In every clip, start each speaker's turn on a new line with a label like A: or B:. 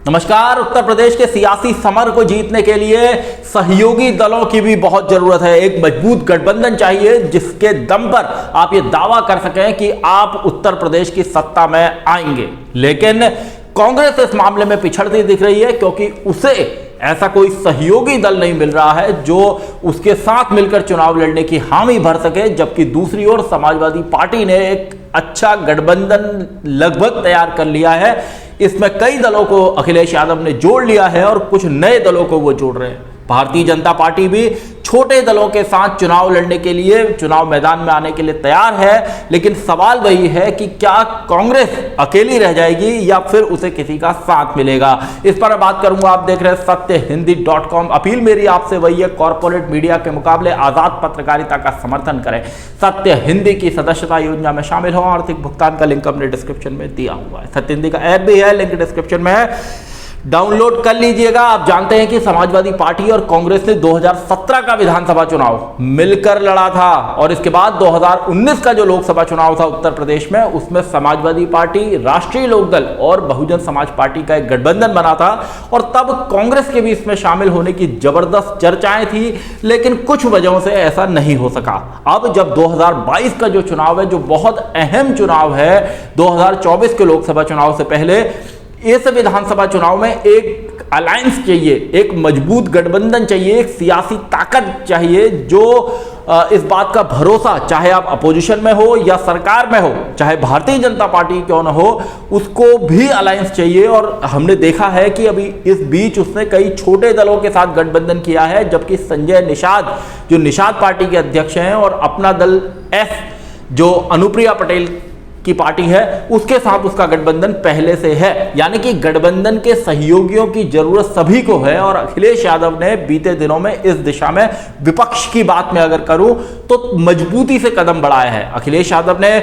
A: नमस्कार। उत्तर प्रदेश के सियासी समर को जीतने के लिए सहयोगी दलों की भी बहुत जरूरत है। एक मजबूत गठबंधन चाहिए जिसके दम पर आप ये दावा कर सकें कि आप उत्तर प्रदेश की सत्ता में आएंगे। लेकिन कांग्रेस इस मामले में पिछड़ती दिख रही है क्योंकि उसे ऐसा कोई सहयोगी दल नहीं मिल रहा है जो उसके साथ मिलकर चुनाव लड़ने की हामी भर सके। जबकि दूसरी ओर समाजवादी पार्टी ने एक अच्छा गठबंधन लगभग तैयार कर लिया है। इसमें कई दलों को अखिलेश यादव ने जोड़ लिया है और कुछ नए दलों को वो जोड़ रहे हैं। भारतीय जनता पार्टी भी छोटे दलों के साथ चुनाव लड़ने के लिए, चुनाव मैदान में आने के लिए तैयार है। लेकिन सवाल वही है कि क्या कांग्रेस अकेली रह जाएगी या फिर उसे किसी का साथ मिलेगा। इस पर मैं बात करूंगा। आप देख रहे हैं सत्यहिंदी.com। अपील मेरी आपसे वही है, कॉर्पोरेट मीडिया के मुकाबले आजाद पत्रकारिता का समर्थन करें। सत्य हिंदी की सदस्यता योजना में शामिल हो। आर्थिक भुगतान का लिंक हमने डिस्क्रिप्शन में दिया हुआ है। सत्य हिंदी का ऐप भी है, लिंक डिस्क्रिप्शन में है, डाउनलोड कर लीजिएगा। आप जानते हैं कि समाजवादी पार्टी और कांग्रेस ने 2017 का विधानसभा चुनाव मिलकर लड़ा था और इसके बाद 2019 का जो लोकसभा चुनाव था उत्तर प्रदेश में, उसमें समाजवादी पार्टी, राष्ट्रीय लोकदल और बहुजन समाज पार्टी का एक गठबंधन बना था और तब कांग्रेस के भी इसमें शामिल होने की जबरदस्त चर्चाएं थी। लेकिन कुछ वजहों से ऐसा नहीं हो सका। अब जब 2022 का जो चुनाव है, जो बहुत अहम चुनाव है 2024 के लोकसभा चुनाव से पहले, इस विधानसभा चुनाव में एक अलायंस चाहिए, एक मजबूत गठबंधन चाहिए, एक सियासी ताकत चाहिए जो इस बात का भरोसा, चाहे आप अपोजिशन में हो या सरकार में हो, चाहे भारतीय जनता पार्टी क्यों ना हो, उसको भी अलायंस चाहिए। और हमने देखा है कि अभी इस बीच उसने कई छोटे दलों के साथ गठबंधन किया है। जबकि संजय निषाद, जो निषाद पार्टी के अध्यक्ष हैं, और अपना दल एस, जो अनुप्रिया पटेल की पार्टी है, उसके साथ उसका गठबंधन पहले से है। यानी कि गठबंधन के सहयोगियों की जरूरत सभी को है। और अखिलेश यादव ने बीते दिनों में इस दिशा में, विपक्ष की बात में अगर करूं तो मजबूती से कदम बढ़ाया है। अखिलेश यादव ने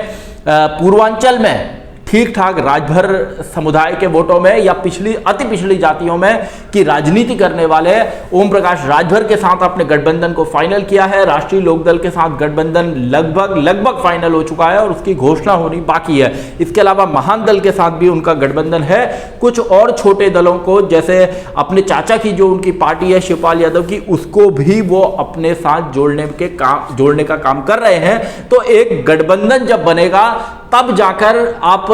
A: पूर्वांचल में ठीक ठाक राजभर समुदाय के वोटों में या अति पिछड़ी जातियों में की राजनीति करने वाले ओम प्रकाश राजभर के साथ अपने गठबंधन को फाइनल किया है। राष्ट्रीय लोकदल के साथ गठबंधन लगभग फाइनल हो चुका है और उसकी घोषणा होनी बाकी है। इसके अलावा महान दल के साथ भी उनका गठबंधन है। कुछ और छोटे दलों को, जैसे अपने चाचा की जो उनकी पार्टी है शिवपाल यादव की, उसको भी वो अपने साथ जोड़ने का काम कर रहे हैं। तो एक गठबंधन जब बनेगा तब जाकर आप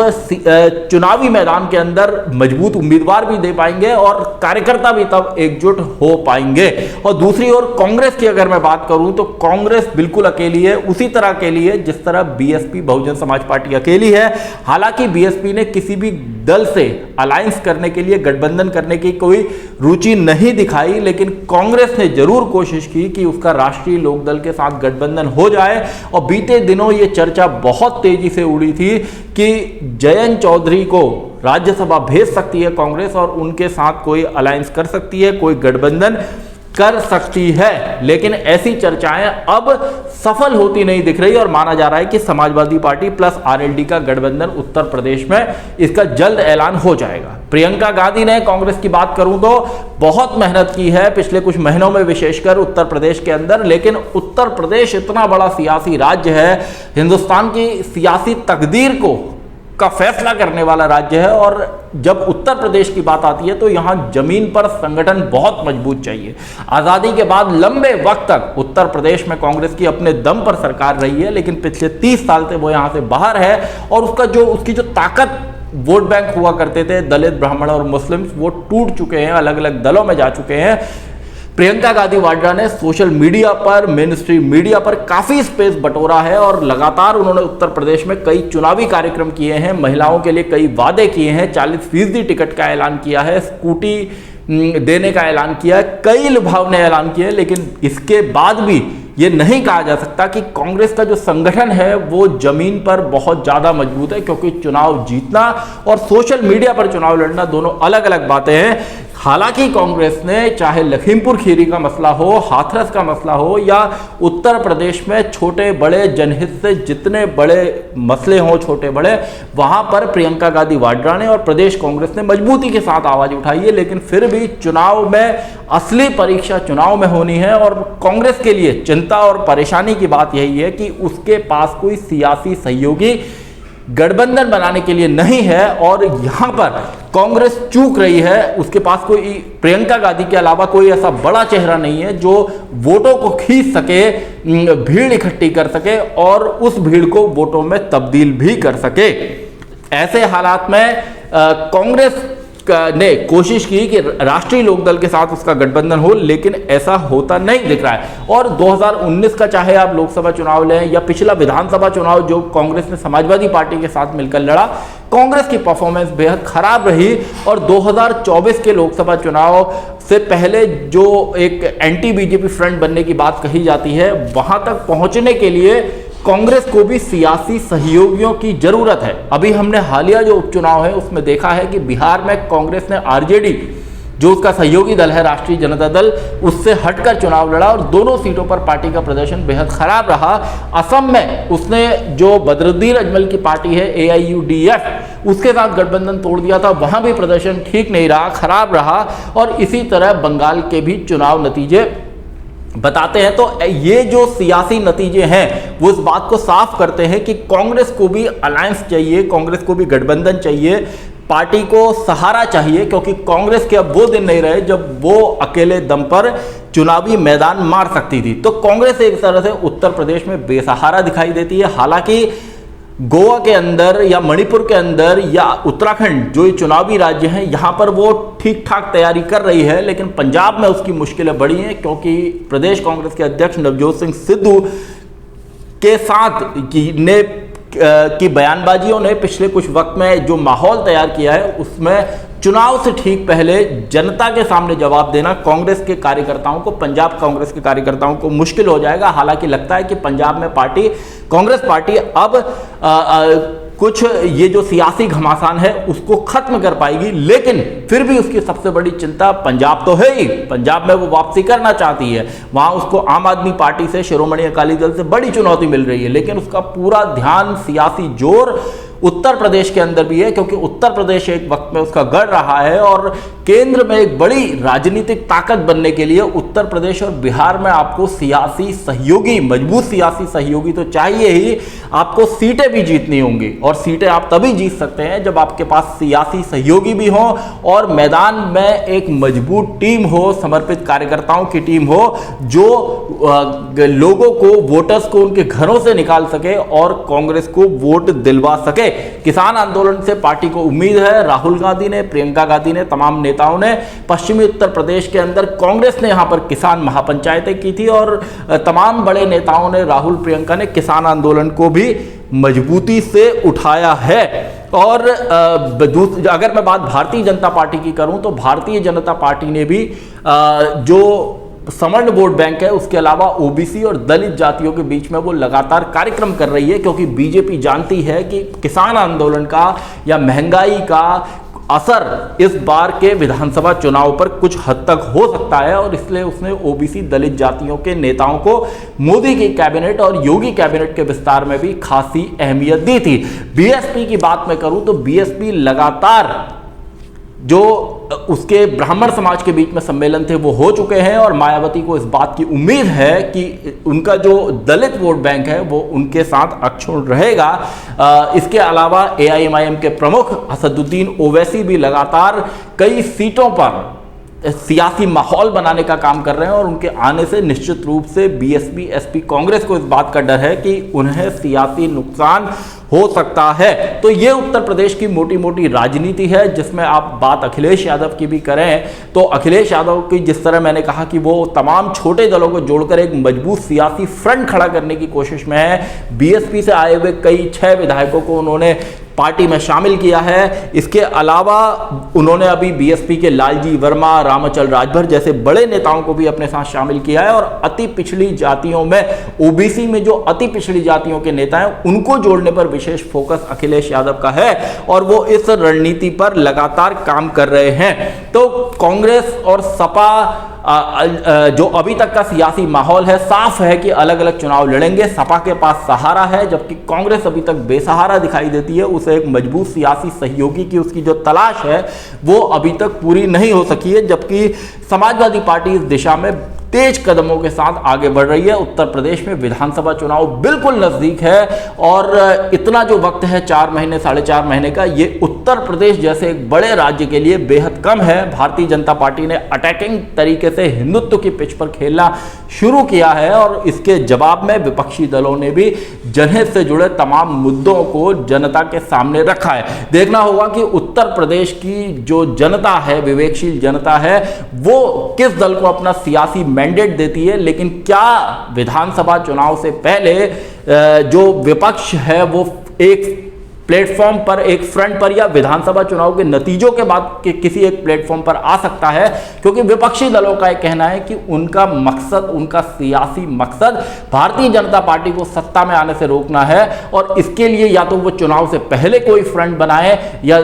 A: चुनावी मैदान के अंदर मजबूत उम्मीदवार भी दे पाएंगे और कार्यकर्ता भी तब एकजुट हो पाएंगे। और दूसरी ओर कांग्रेस की अगर मैं बात करूं तो कांग्रेस बिल्कुल अकेली है, उसी तरह अकेली है जिस तरह बीएसपी, बहुजन समाज पार्टी अकेली है। हालांकि बीएसपी ने किसी भी दल से अलायंस करने के लिए, गठबंधन करने की कोई रुचि नहीं दिखाई, लेकिन कांग्रेस ने जरूर कोशिश की कि उसका राष्ट्रीय लोकदल के साथ गठबंधन हो जाए। और बीते दिनों ये चर्चा बहुत तेजी से उड़ी थी कि जयंत चौधरी को राज्यसभा भेज सकती है कांग्रेस और उनके साथ कोई अलायंस कर सकती है, कोई गठबंधन कर सकती है। लेकिन ऐसी चर्चाएं अब सफल होती नहीं दिख रही और माना जा रहा है कि समाजवादी पार्टी प्लस आरएलडी का गठबंधन उत्तर प्रदेश में, इसका जल्द ऐलान हो जाएगा। प्रियंका गांधी ने, कांग्रेस की बात करूं तो, बहुत मेहनत की है पिछले कुछ महीनों में, विशेषकर उत्तर प्रदेश के अंदर। लेकिन उत्तर प्रदेश इतना बड़ा सियासी राज्य है, हिंदुस्तान की सियासी तकदीर का फैसला करने वाला राज्य है। और जब उत्तर प्रदेश की बात आती है तो यहां जमीन पर संगठन बहुत मजबूत चाहिए। आजादी के बाद लंबे वक्त तक उत्तर प्रदेश में कांग्रेस की अपने दम पर सरकार रही है, लेकिन पिछले 30 साल से वो यहां से बाहर है और उसकी जो ताकत, वोट बैंक हुआ करते थे दलित, ब्राह्मण और मुस्लिम, वो टूट चुके हैं, अलग अलग दलों में जा चुके हैं। प्रियंका गांधी वाड्रा ने सोशल मीडिया पर, मेन स्ट्रीम मीडिया पर काफी स्पेस बटोरा है और लगातार उन्होंने उत्तर प्रदेश में कई चुनावी कार्यक्रम किए हैं, महिलाओं के लिए कई वादे किए हैं, 40% टिकट का ऐलान किया है, स्कूटी देने का ऐलान किया है, कई लुभावने ऐलान किए। लेकिन इसके बाद भी ये नहीं कहा जा सकता कि कांग्रेस का जो संगठन है वो जमीन पर बहुत ज्यादा मजबूत है, क्योंकि चुनाव जीतना और सोशल मीडिया पर चुनाव लड़ना दोनों अलग अलग बातें हैं। हालांकि कांग्रेस ने, चाहे लखीमपुर खीरी का मसला हो, हाथरस का मसला हो या उत्तर प्रदेश में छोटे बड़े जनहित से जितने बड़े मसले हों, छोटे बड़े, वहां पर प्रियंका गांधी वाड्रा ने और प्रदेश कांग्रेस ने मजबूती के साथ आवाज उठाई है। लेकिन फिर भी चुनाव में, असली परीक्षा चुनाव में होनी है और कांग्रेस के लिए चिंता और परेशानी की बात यही है कि उसके पास कोई सियासी सहयोगी गठबंधन बनाने के लिए नहीं है और यहां पर कांग्रेस चूक रही है। उसके पास कोई प्रियंका गांधी के अलावा कोई ऐसा बड़ा चेहरा नहीं है जो वोटों को खींच सके, भीड़ इकट्ठी कर सके और उस भीड़ को वोटों में तब्दील भी कर सके। ऐसे हालात में कांग्रेस ने कोशिश की कि राष्ट्रीय लोकदल के साथ उसका गठबंधन हो, लेकिन ऐसा होता नहीं दिख रहा है। और 2019 का चाहे आप लोकसभा चुनाव लें या पिछला विधानसभा चुनाव जो कांग्रेस ने समाजवादी पार्टी के साथ मिलकर लड़ा, कांग्रेस की परफॉर्मेंस बेहद खराब रही। और 2024 के लोकसभा चुनाव से पहले जो एक एंटी बीजेपी फ्रंट बनने की बात कही जाती है, वहां तक पहुंचने के लिए कांग्रेस को भी सियासी सहयोगियों की जरूरत है। अभी हमने हालिया जो उपचुनाव है उसमें देखा है कि बिहार में कांग्रेस ने आरजेडी, जो उसका सहयोगी दल है राष्ट्रीय जनता दल, उससे हटकर चुनाव लड़ा और दोनों सीटों पर पार्टी का प्रदर्शन बेहद खराब रहा। असम में उसने जो बदरुद्दीन अजमल की पार्टी है AIUDF, उसके साथ गठबंधन तोड़ दिया था, वहां भी प्रदर्शन ठीक नहीं रहा, खराब रहा। और इसी तरह बंगाल के भी चुनाव नतीजे बताते हैं। तो ये जो सियासी नतीजे हैं वो इस बात को साफ करते हैं कि कांग्रेस को भी अलायंस चाहिए, कांग्रेस को भी गठबंधन चाहिए, पार्टी को सहारा चाहिए, क्योंकि कांग्रेस के अब वो दिन नहीं रहे जब वो अकेले दम पर चुनावी मैदान मार सकती थी। तो कांग्रेस एक तरह से उत्तर प्रदेश में बेसहारा दिखाई देती है। हालांकि गोवा के अंदर या मणिपुर के अंदर या उत्तराखंड जो ये चुनावी राज्य हैं, यहां पर वो ठीक ठाक तैयारी कर रही है, लेकिन पंजाब में उसकी मुश्किलें बढ़ी हैं, क्योंकि प्रदेश कांग्रेस के अध्यक्ष नवजोत सिंह सिद्धू के साथ की बयानबाजियों ने पिछले कुछ वक्त में जो माहौल तैयार किया है, उसमें चुनाव से ठीक पहले जनता के सामने जवाब देना कांग्रेस के कार्यकर्ताओं को, पंजाब कांग्रेस के कार्यकर्ताओं को मुश्किल हो जाएगा। हालांकि लगता है कि पंजाब में कांग्रेस पार्टी अब कुछ ये जो सियासी घमासान है उसको खत्म कर पाएगी, लेकिन फिर भी उसकी सबसे बड़ी चिंता पंजाब तो है ही। पंजाब में वो वापसी करना चाहती है, वहां उसको आम आदमी पार्टी से, शिरोमणि अकाली दल से बड़ी चुनौती मिल रही है, लेकिन उसका पूरा ध्यान, सियासी जोर उत्तर प्रदेश के अंदर भी है, क्योंकि उत्तर प्रदेश एक वक्त में उसका गढ़ रहा है और केंद्र में एक बड़ी राजनीतिक ताकत बनने के लिए उत्तर प्रदेश और बिहार में आपको सियासी सहयोगी, मजबूत सियासी सहयोगी तो चाहिए ही, आपको सीटें भी जीतनी होंगी। और सीटें आप तभी जीत सकते हैं जब आपके पास सियासी सहयोगी भी हो और मैदान में एक मजबूत टीम हो, समर्पित कार्यकर्ताओं की टीम हो, जो लोगों को, वोटर्स को उनके घरों से निकाल सके और कांग्रेस को वोट दिलवा सके। किसान आंदोलन से पार्टी को उम्मीद है। राहुल गांधी ने, प्रियंका गांधी ने, तमाम नेताओं ने, पश्चिमी उत्तर प्रदेश के अंदर कांग्रेस ने यहां पर किसान महापंचायतें की थी और तमाम बड़े नेताओं ने, राहुल, प्रियंका ने किसान आंदोलन को भी मजबूती से उठाया है। और अगर मैं बात भारतीय जनता पार्टी की करूं तो भारतीय जनता पार्टी ने भी जो सवर्ण वोट बैंक है उसके अलावा ओबीसी और दलित जातियों के बीच में वो लगातार कार्यक्रम कर रही है, क्योंकि बीजेपी जानती है कि किसान आंदोलन का या महंगाई का असर इस बार के विधानसभा चुनाव पर कुछ हद तक हो सकता है। और इसलिए उसने ओबीसी दलित जातियों के नेताओं को मोदी की कैबिनेट और योगी कैबिनेट के विस्तार में भी खासी अहमियत दी थी। बीएसपी की बात मैं करूं तो बीएसपी लगातार जो उसके ब्राह्मण समाज के बीच में सम्मेलन थे वो हो चुके हैं और मायावती को इस बात की उम्मीद है कि उनका जो दलित वोट बैंक है वो उनके साथ अक्षुण्ण रहेगा। इसके अलावा AIMIM के प्रमुख असदुद्दीन ओवैसी भी लगातार कई सीटों पर सियासी माहौल बनाने का काम कर रहे हैं और उनके आने से निश्चित रूप से बीएसपी, एसपी, कांग्रेस को इस बात का डर है कि उन्हें सियासी नुकसान हो सकता है। तो ये उत्तर प्रदेश की मोटी मोटी राजनीति है, जिसमें आप बात अखिलेश यादव की भी करें तो अखिलेश यादव की, जिस तरह मैंने कहा कि वो तमाम छोटे दलों को जोड़कर एक मजबूत सियासी फ्रंट खड़ा करने की कोशिश में है। बीएसपी से आए हुए कई 6 विधायकों को उन्होंने पार्टी में शामिल किया है। इसके अलावा उन्होंने अभी बीएसपी के लालजी वर्मा, रामाचल राजभर जैसे बड़े नेताओं को भी अपने साथ शामिल किया है और अति पिछड़ी जातियों में, ओबीसी में जो अति पिछड़ी जातियों के नेता हैं उनको जोड़ने पर विशेष फोकस अखिलेश यादव का है और वो इस रणनीति पर लगातार काम कर रहे हैं। तो कांग्रेस और सपा जो अभी तक का सियासी माहौल है, साफ है कि अलग अलग चुनाव लड़ेंगे। सपा के पास सहारा है, जबकि कांग्रेस अभी तक बेसहारा दिखाई देती है। उसे एक मजबूत सियासी सहयोगी की उसकी जो तलाश है वो अभी तक पूरी नहीं हो सकी है, जबकि समाजवादी पार्टी इस दिशा में तेज कदमों के साथ आगे बढ़ रही है। उत्तर प्रदेश में विधानसभा चुनाव बिल्कुल नजदीक है और इतना जो वक्त है 4 महीने 4.5 महीने का, ये उत्तर प्रदेश जैसे एक बड़े राज्य के लिए बेहद कम है। भारतीय जनता पार्टी ने अटैकिंग तरीके से हिंदुत्व की पिच पर खेलना शुरू किया है और इसके जवाब में विपक्षी दलों ने भी जनहित से जुड़े तमाम मुद्दों को जनता के सामने रखा है। देखना होगा कि उत्तर प्रदेश की जो जनता है, विवेकशील जनता है, वो किस दल को अपना सियासी मैंडेट देती है। लेकिन क्या विधानसभा चुनाव से पहले जो विपक्ष है वो एक प्लेटफॉर्म पर, एक फ्रंट पर, या विधानसभा चुनाव के नतीजों के बाद के किसी एक प्लेटफॉर्म पर आ सकता है? क्योंकि विपक्षी दलों का यह कहना है कि उनका मकसद, उनका सियासी मकसद भारतीय जनता पार्टी को सत्ता में आने से रोकना है और इसके लिए या तो वो चुनाव से पहले कोई फ्रंट बनाए या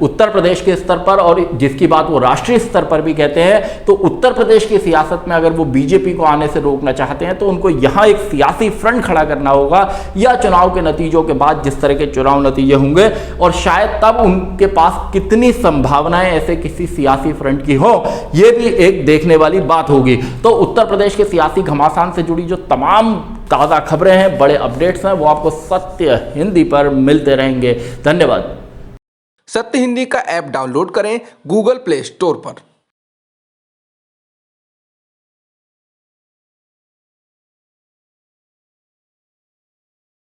A: उत्तर प्रदेश के स्तर पर, और जिसकी बात वो राष्ट्रीय स्तर पर भी कहते हैं, तो उत्तर प्रदेश की सियासत में अगर वो बीजेपी को आने से रोकना चाहते हैं तो उनको यहां एक सियासी फ्रंट खड़ा करना होगा, या चुनाव के नतीजों के बाद जिस तरह के चुनाव नतीजे होंगे और शायद तब उनके पास कितनी संभावनाएं ऐसे किसी सियासी फ्रंट की हो, यह भी एक देखने वाली बात होगी। तो उत्तर प्रदेश के सियासी घमासान से जुड़ी जो तमाम ताजा खबरें हैं, बड़े अपडेट्स हैं, वो आपको सत्य हिंदी पर मिलते रहेंगे। धन्यवाद।
B: सत्य हिंदी का ऐप डाउनलोड करें गूगल प्ले स्टोर पर।